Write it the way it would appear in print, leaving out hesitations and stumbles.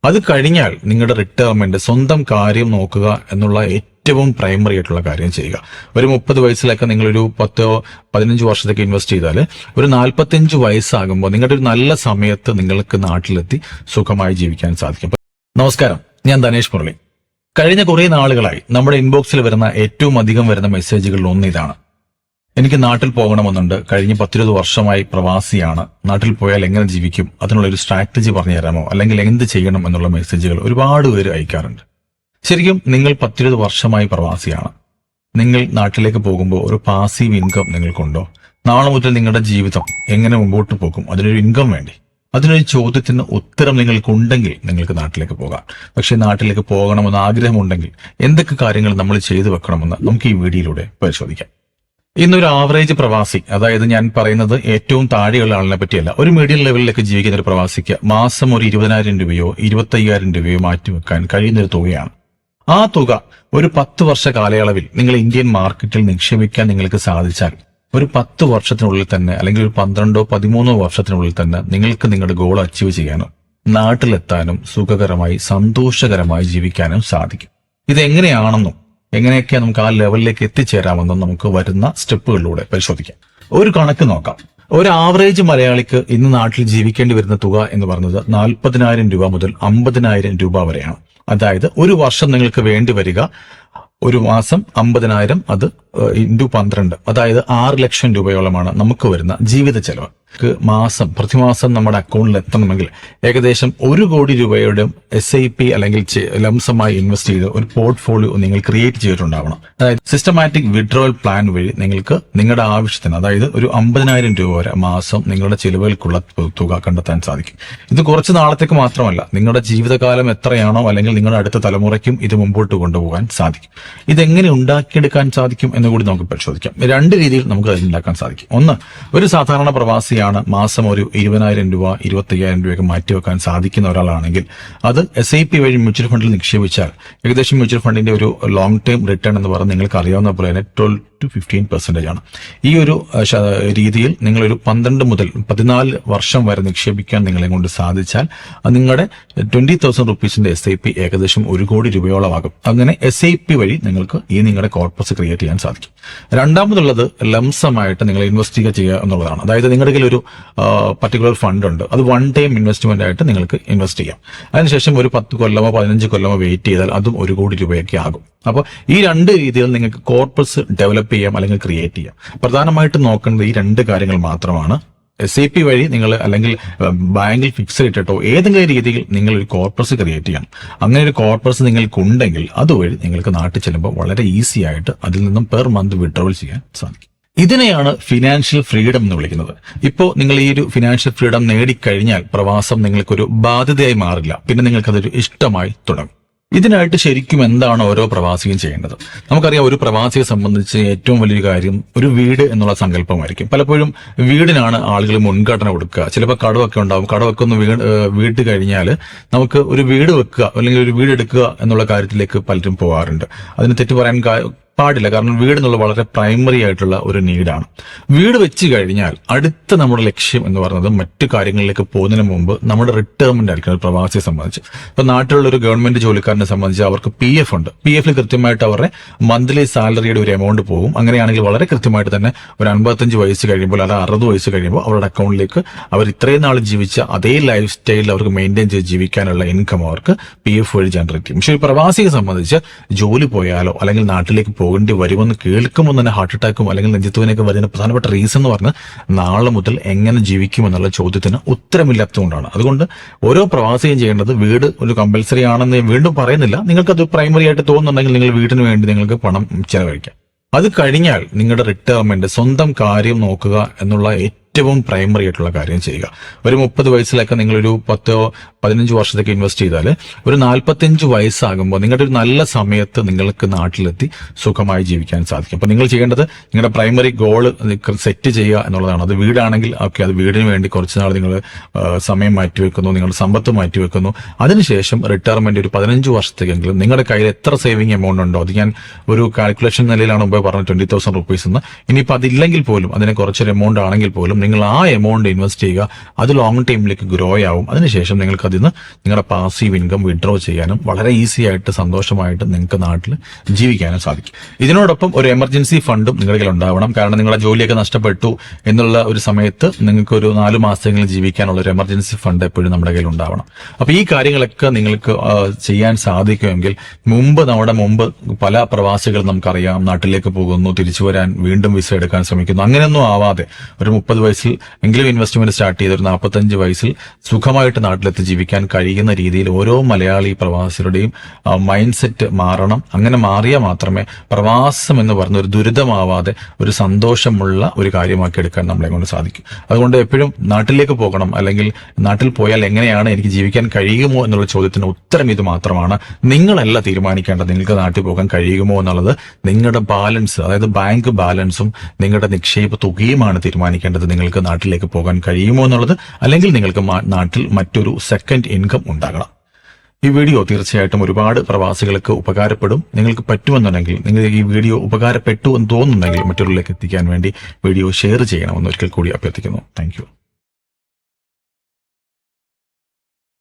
അത് കഴിഞ്ഞാൽ നിങ്ങളുടെ റിട്ടയർമെന്റ് സ്വന്തം കാര്യം നോക്കുക എന്നുള്ള ഏറ്റവും പ്രൈമറി ആയിട്ടുള്ള കാര്യം ചെയ്യുക. ഒരു 30 വയസ്സിലൊക്കെ നിങ്ങളൊരു 10-15 വർഷത്തേക്ക് ഇൻവെസ്റ്റ് ചെയ്താൽ ഒരു 45 വയസ്സാകുമ്പോൾ നിങ്ങളുടെ ഒരു നല്ല സമയത്ത് നിങ്ങൾക്ക് നാട്ടിലെത്തി സുഖമായി ജീവിക്കാൻ സാധിക്കും. നമസ്കാരം, ഞാൻ ധനേഷ് മുരളി. കഴിഞ്ഞ കുറെ നാളുകളായി നമ്മുടെ ഇൻബോക്സിൽ വരുന്ന ഏറ്റവും അധികം വരുന്ന മെസ്സേജുകളിൽ ഒന്ന് ഇതാണ്: എനിക്ക് നാട്ടിൽ പോകണമെന്നുണ്ട്, കഴിഞ്ഞ 10-20 വർഷമായി പ്രവാസിയാണ്, നാട്ടിൽ പോയാൽ എങ്ങനെ ജീവിക്കും, അതിനുള്ള ഒരു സ്ട്രാറ്റജി പറഞ്ഞു തരാമോ, അല്ലെങ്കിൽ എന്ത് ചെയ്യണം എന്നുള്ള മെസ്സേജുകൾ ഒരുപാട് പേര് അയക്കാറുണ്ട്. ശരിക്കും നിങ്ങൾ 10-20 വർഷമായി പ്രവാസിയാണ്. നിങ്ങൾ നാട്ടിലേക്ക് പോകുമ്പോൾ ഒരു പാസീവ് ഇൻകം നിങ്ങൾക്കുണ്ടോ? നാളെ മുതൽ നിങ്ങളുടെ ജീവിതം എങ്ങനെ മുമ്പോട്ട് പോകും? അതിനൊരു ഇൻകം വേണ്ടി. അതിനൊരു ചോദ്യത്തിന് ഉത്തരം നിങ്ങൾക്കുണ്ടെങ്കിൽ നിങ്ങൾക്ക് നാട്ടിലേക്ക് പോകാം. പക്ഷെ നാട്ടിലേക്ക് പോകണമെന്ന് ആഗ്രഹമുണ്ടെങ്കിൽ എന്തൊക്കെ കാര്യങ്ങൾ നമ്മൾ ചെയ്തു വെക്കണമെന്ന് നമുക്ക് ഈ വീഡിയോയിലൂടെ പരിശോധിക്കാം. ഇന്നൊരു ആവറേജ് പ്രവാസി, അതായത് ഞാൻ പറയുന്നത് ഏറ്റവും താഴെയുള്ള ആളിനെ പറ്റിയല്ല, ഒരു മീഡിയം ലെവലിലേക്ക് ജീവിക്കുന്ന ഒരു പ്രവാസിക്ക് മാസം ഒരു 20,000 രൂപയോ 25,000 രൂപയോ മാറ്റിവെക്കാൻ കഴിയുന്നൊരു തുകയാണ്. ആ തുക ഒരു 10 വർഷ കാലയളവിൽ നിങ്ങൾ ഇന്ത്യൻ മാർക്കറ്റിൽ നിക്ഷേപിക്കാൻ നിങ്ങൾക്ക് സാധിച്ചാൽ ഒരു 10 വർഷത്തിനുള്ളിൽ തന്നെ, അല്ലെങ്കിൽ ഒരു 12-13 വർഷത്തിനുള്ളിൽ തന്നെ നിങ്ങൾക്ക് നിങ്ങളുടെ ഗോൾ അച്ചീവ് ചെയ്യാനും നാട്ടിലെത്താനും സുഖകരമായി സന്തോഷകരമായി ജീവിക്കാനും സാധിക്കും. ഇതെങ്ങനെയാണെന്നും എങ്ങനെയൊക്കെ നമുക്ക് ആ ലെവലിലേക്ക് എത്തിച്ചേരാമെന്നും നമുക്ക് വരുന്ന സ്റ്റെപ്പുകളിലൂടെ പരിശോധിക്കാം. ഒരു കണക്ക് നോക്കാം. ഒരു ആവറേജ് മലയാളിക്ക് ഇന്ന് നാട്ടിൽ ജീവിക്കേണ്ടി വരുന്ന തുക എന്ന് പറയുന്നത് 40,000 രൂപ മുതൽ 50,000 രൂപ വരെയാണ്. അതായത് ഒരു വർഷം നിങ്ങൾക്ക് വേണ്ടി വരിക ഒരു മാസം 50,000, അത് ഇൻറ്റു 12, അതായത് 6 ലക്ഷം രൂപയോളമാണ് നമുക്ക് വരുന്ന ജീവിത ചെലവ്. പ്രതിമാസം നമ്മുടെ അക്കൗണ്ടിൽ എത്തണമെങ്കിൽ ഏകദേശം 1 കോടി രൂപയുടെ SIP അല്ലെങ്കിൽ ലംസമായി ഇൻവെസ്റ്റ് ചെയ്ത് ഒരു പോർട്ട്ഫോളിയോ നിങ്ങൾ ക്രിയേറ്റ് ചെയ്തിട്ടുണ്ടാവണം. അതായത് സിസ്റ്റമാറ്റിക് വിഡ്രോവൽ പ്ലാൻ വഴി നിങ്ങൾക്ക് നിങ്ങളുടെ ആവശ്യത്തിന്, അതായത് ഒരു 50,000 രൂപ വരെ മാസം നിങ്ങളുടെ ചെലവുകൾക്കുള്ള തുക കണ്ടെത്താൻ സാധിക്കും. ഇത് കുറച്ച് നാളത്തേക്ക് മാത്രമല്ല, നിങ്ങളുടെ ജീവിതകാലം എത്രയാണോ അല്ലെങ്കിൽ നിങ്ങളുടെ അടുത്ത തലമുറയ്ക്കും ഇത് മുമ്പോട്ട് കൊണ്ടുപോകാൻ സാധിക്കും. ഇതെങ്ങനെ ഉണ്ടാക്കിയെടുക്കാൻ സാധിക്കും എന്നുകൂടി നമുക്ക് പരിശോധിക്കാം. 2 രീതിയിൽ നമുക്ക് അത് ഉണ്ടാക്കാൻ സാധിക്കും. ഒന്ന്, ഒരു സാധാരണ പ്രവാസിയാണ്, മാസം ഒരു 20,000 രൂപ 25,000 രൂപയൊക്കെ മാറ്റിവെക്കാൻ സാധിക്കുന്ന ഒരാളാണെങ്കിൽ അത് SIP വഴി മ്യൂച്വൽ ഫണ്ടിൽ നിക്ഷേപിച്ചാൽ ഏകദേശം മ്യൂച്വൽ ഫണ്ടിന്റെ ഒരു ലോങ് ടേം റിട്ടേൺ എന്ന് പറഞ്ഞാൽ നിങ്ങൾക്ക് അറിയാവുന്ന പോലെ തന്നെ 12-15% ആണ്. ഈ ഒരു രീതിയിൽ നിങ്ങളൊരു 12 മുതൽ 14 വർഷം വരെ നിക്ഷേപിക്കാൻ നിങ്ങളെ കൊണ്ട് സാധിച്ചാൽ നിങ്ങളുടെ 20,000 റുപ്പീസിന്റെ SIP ഏകദേശം 1 കോടി രൂപയോളമാകും. അങ്ങനെ SIP വഴി നിങ്ങൾക്ക് ഈ നിങ്ങളുടെ കോർപ്പസ് ക്രിയേറ്റ് ചെയ്യാൻ സാധിക്കും. രണ്ടാമതുള്ളത് ലംസമായിട്ട് നിങ്ങൾ ഇൻവെസ്റ്റ് ചെയ്യുക എന്നുള്ളതാണ്. അതായത് നിങ്ങളുടെ കയ്യിൽ ഒരു പർട്ടിക്കുലർ ഫണ്ട് ഉണ്ട്, അത് 1 ടൈം ഇൻവെസ്റ്റ്മെന്റ് ആയിട്ട് നിങ്ങൾക്ക് ഇൻവെസ്റ്റ് ചെയ്യാം. അതിനുശേഷം ഒരു 10 കൊല്ലമോ 15 കൊല്ലമോ വെയിറ്റ് ചെയ്താൽ അതും 1 കോടി രൂപയൊക്കെ ആകും. അപ്പോൾ ഈ 2 രീതിയിൽ നിങ്ങൾക്ക് കോർപ്പസ് ഡെവലപ്പ് ചെയ്യാം അല്ലെങ്കിൽ ക്രിയേറ്റ് ചെയ്യാം. പ്രധാനമായിട്ടും നോക്കേണ്ടത് ഈ 2 കാര്യങ്ങൾ മാത്രമാണ്. SIP വഴി നിങ്ങൾ അല്ലെങ്കിൽ ബാങ്കിൽ ഫിക്സ് ഇട്ടിട്ടോ ഏതെങ്കിലും രീതിയിൽ നിങ്ങൾ ഒരു കോർപ്പസ് ക്രിയേറ്റ് ചെയ്യണം. അങ്ങനെ ഒരു കോർപ്പസ് നിങ്ങൾക്കുണ്ടെങ്കിൽ അതുവഴി നിങ്ങൾക്ക് നാട്ടിൽ ചെല്ലുമ്പോൾ വളരെ ഈസി ആയിട്ട് അതിൽ നിന്നും പെർ മന്ത് വിഡ്രോവൽ ചെയ്യാൻ സാധിക്കും. ഇതിനെയാണ് ഫിനാൻഷ്യൽ ഫ്രീഡം എന്ന് വിളിക്കുന്നത്. ഇപ്പോൾ നിങ്ങൾ ഈ ഒരു ഫിനാൻഷ്യൽ ഫ്രീഡം നേടിക്കഴിഞ്ഞാൽ പ്രവാസം നിങ്ങൾക്കൊരു ബാധ്യതയായി മാറില്ല, പിന്നെ നിങ്ങൾക്കതൊരു ഇഷ്ടമായി തുടങ്ങും. ഇതിനായിട്ട് ശരിക്കും എന്താണ് ഓരോ പ്രവാസിയും ചെയ്യേണ്ടത്? നമുക്കറിയാം, ഒരു പ്രവാസിയെ സംബന്ധിച്ച് ഏറ്റവും വലിയൊരു കാര്യം ഒരു വീട് എന്നുള്ള സങ്കല്പമായിരിക്കും. പലപ്പോഴും വീടിനാണ് ആളുകൾ മുൻഗണന കൊടുക്കുക. ചിലപ്പോൾ കടമൊക്കെ ഉണ്ടാവും. കടമൊക്കെ ഒന്ന് വീട്ട് കഴിഞ്ഞാൽ നമുക്ക് ഒരു വീട് വെക്കുക അല്ലെങ്കിൽ ഒരു വീട് എടുക്കുക എന്നുള്ള കാര്യത്തിലേക്ക് പലരും പോകാറുണ്ട്. അതിന് തെറ്റ് പറയാൻ പാടില്ല, കാരണം വീട് എന്നുള്ളത് വളരെ പ്രൈമറി ആയിട്ടുള്ള ഒരു നീഡാണ്. വീട് വെച്ച് കഴിഞ്ഞാൽ അടുത്ത നമ്മുടെ ലക്ഷ്യം എന്ന് പറയുന്നത് മറ്റു കാര്യങ്ങളിലേക്ക് പോകുന്നതിന് മുമ്പ് നമ്മുടെ റിട്ടയർമെന്റ് ആയിരിക്കും ഒരു പ്രവാസിയെ സംബന്ധിച്ച്. ഇപ്പൊ നാട്ടിലുള്ള ഒരു ഗവൺമെന്റ് ജോലിക്കാരനെ സംബന്ധിച്ച് അവർക്ക് PF ഉണ്ട്. PF-ൽ കൃത്യമായിട്ട് അവരുടെ മന്ത്ലി സാലറിയുടെ ഒരു എമൗണ്ട് പോകും. അങ്ങനെയാണെങ്കിൽ വളരെ കൃത്യമായിട്ട് തന്നെ ഒരു 55 വയസ്സ് കഴിയുമ്പോൾ അല്ല 60 വയസ്സ് കഴിയുമ്പോൾ അവരുടെ അക്കൗണ്ടിലേക്ക് അവർ ഇത്രയും നാൾ ജീവിച്ച അതേ ലൈഫ് സ്റ്റൈലിൽ അവർക്ക് മെയിൻറ്റെയിൻ ചെയ്ത് ജീവിക്കാനുള്ള ഇൻകം അവർക്ക് PF വഴി ജനറേറ്റ് ചെയ്യും. പക്ഷെ ഒരു പ്രവാസിയെ സംബന്ധിച്ച് ജോലി പോയാലോ അല്ലെങ്കിൽ നാട്ടിലേക്ക് പോകേണ്ടി വരുമെന്ന് കേൾക്കുമ്പോൾ തന്നെ ഹാർട്ട് അറ്റാക്കും അല്ലെങ്കിൽ നെഞ്ചത്തുവിനൊക്കെ വരുന്ന പ്രധാനപ്പെട്ട റീസൺ എന്ന് പറഞ്ഞാൽ നാളെ മുതൽ എങ്ങനെ ജീവിക്കുമെന്നുള്ള ചോദ്യത്തിന് ഉത്തരമില്ലാത്തതുകൊണ്ടാണ്. അതുകൊണ്ട് ഓരോ പ്രവാസിയും ചെയ്യേണ്ടത്, വീട് ഒരു കമ്പൽസറി ആണെന്ന് വീണ്ടും പറയുന്നില്ല, നിങ്ങൾക്കത് പ്രൈമറി ആയിട്ട് തോന്നുന്നുണ്ടെങ്കിൽ നിങ്ങൾ വീടിന് വേണ്ടി നിങ്ങൾക്ക് പണം ചെലവഴിക്കാം. അത് കഴിഞ്ഞാൽ നിങ്ങളുടെ റിട്ടയർമെന്റ് സ്വന്തം കാര്യം നോക്കുക എന്നുള്ള ഏറ്റവും പ്രൈമറി ആയിട്ടുള്ള കാര്യം ചെയ്യുക. ഒരു 30 വയസ്സിലൊക്കെ നിങ്ങളൊരു 10-15 വർഷത്തേക്ക് ഇൻവെസ്റ്റ് ചെയ്താൽ ഒരു 45 വയസ്സാകുമ്പോൾ നിങ്ങളുടെ ഒരു നല്ല സമയത്ത് നിങ്ങൾക്ക് നാട്ടിലെത്തി സുഖമായി ജീവിക്കാൻ സാധിക്കും. അപ്പൊ നിങ്ങൾ ചെയ്യേണ്ടത് നിങ്ങളുടെ പ്രൈമറി ഗോള് സെറ്റ് ചെയ്യുക എന്നുള്ളതാണ്. അത് വീടാണെങ്കിൽ ഓക്കെ, അത് വീടിന് വേണ്ടി കുറച്ച് നാൾ നിങ്ങൾ സമയം മാറ്റിവെക്കുന്നു, നിങ്ങളുടെ സമ്പത്ത് മാറ്റിവെക്കുന്നു. അതിനുശേഷം റിട്ടയർമെന്റ് ഒരു 15 വർഷത്തേക്കെങ്കിലും നിങ്ങളുടെ കയ്യിൽ എത്ര സേവിങ് എമൗണ്ട് ഉണ്ടോ, അത് ഞാൻ ഒരു കാൽക്കുലേഷൻ നിലയിലാണ് മുമ്പ് പറഞ്ഞത് 20,000 റുപ്പീസ് എന്ന്. ഇനിയിപ്പോൾ അതില്ലെങ്കിൽ പോലും, അതിനെ കുറച്ചൊരു എമൗണ്ട് ആണെങ്കിൽ പോലും നിങ്ങൾ ആ എമൗണ്ട് ഇൻവെസ്റ്റ് ചെയ്യുക. അത് ലോങ് ടൈമിലേക്ക് ഗ്രോ ആവും. അതിനുശേഷം നിങ്ങൾക്ക് അതിൽ നിന്ന് നിങ്ങളുടെ പാസീവ് ഇൻകം വിഡ്രോ ചെയ്യാനും വളരെ ഈസി ആയിട്ട് സന്തോഷമായിട്ട് നിങ്ങൾക്ക് നാട്ടിൽ ജീവിക്കാനും സാധിക്കും. ഇതിനോടൊപ്പം ഒരു എമർജൻസി ഫണ്ടും നിങ്ങളുടെ കയ്യിൽ ഉണ്ടാവണം. കാരണം നിങ്ങളുടെ ജോലിയൊക്കെ നഷ്ടപ്പെട്ടു എന്നുള്ള ഒരു സമയത്ത് നിങ്ങൾക്ക് ഒരു 4 മാസമെങ്കിലും ജീവിക്കാനുള്ള ഒരു എമർജൻസി ഫണ്ട് എപ്പോഴും നമ്മുടെ കയ്യിൽ ഉണ്ടാവണം. അപ്പൊ ഈ കാര്യങ്ങളൊക്കെ നിങ്ങൾക്ക് ചെയ്യാൻ സാധിക്കുമെങ്കിൽ നമ്മുടെ മുമ്പ് പല പ്രവാസികൾ നമുക്കറിയാം നാട്ടിലേക്ക് പോകുന്നു, തിരിച്ചു വരാൻ വീണ്ടും വിസ എടുക്കാൻ ശ്രമിക്കുന്നു. അങ്ങനെയൊന്നും ആവാതെ ഒരു 30 വയസ്സിൽ എങ്കിലും ഇൻവെസ്റ്റ്മെന്റ് സ്റ്റാർട്ട് ചെയ്ത് ഒരു 45 വയസ്സിൽ സുഖമായിട്ട് നാട്ടിലെത്തി ജീവിക്കാൻ കഴിയുന്ന രീതിയിൽ ഓരോ മലയാളി പ്രവാസികളുടെയും മൈൻഡ് സെറ്റ് മാറണം. അങ്ങനെ മാറിയാൽ മാത്രമേ പ്രവാസം എന്ന് പറഞ്ഞ ഒരു ദുരിതമാവാതെ ഒരു സന്തോഷമുള്ള ഒരു കാര്യമാക്കി എടുക്കാൻ നമ്മളെ കൊണ്ട് സാധിക്കും. അതുകൊണ്ട് എപ്പോഴും നാട്ടിലേക്ക് പോകണം, അല്ലെങ്കിൽ നാട്ടിൽ പോയാൽ എങ്ങനെയാണ് എനിക്ക് ജീവിക്കാൻ കഴിയുമോ എന്നുള്ള ചോദ്യത്തിന് ഉത്തരം ഇത് മാത്രമാണ്. നിങ്ങളല്ല തീരുമാനിക്കേണ്ടത് നിങ്ങൾക്ക് നാട്ടിൽ പോകാൻ കഴിയുമോ എന്നുള്ളത്. നിങ്ങളുടെ ബാലൻസ്, അതായത് ബാങ്ക് ബാലൻസും നിങ്ങളുടെ നിക്ഷേപ തുകയുമാണ് തീരുമാനിക്കേണ്ടത് നിങ്ങൾക്ക് നാട്ടിലേക്ക് പോകാൻ കഴിയുമോ എന്നുള്ളത്. അല്ലെങ്കിൽ നിങ്ങൾക്ക് നാട്ടിൽ മറ്റൊരു സെക്കൻഡ് ഇൻകം ഉണ്ടാകണം. ഈ വീഡിയോ തീർച്ചയായിട്ടും ഒരുപാട് പ്രവാസികൾക്ക് ഉപകാരപ്പെടും. നിങ്ങൾക്ക് പറ്റുമെന്നുണ്ടെങ്കിൽ, നിങ്ങൾ ഈ വീഡിയോ ഉപകാരപ്പെട്ടു എന്ന് തോന്നുന്നുണ്ടെങ്കിൽ മറ്റുള്ളവരിലേക്ക് എത്തിക്കാൻ വേണ്ടി വീഡിയോ ഷെയർ ചെയ്യണമെന്ന് ഒരിക്കൽ കൂടി അഭ്യർത്ഥിക്കുന്നു. താങ്ക്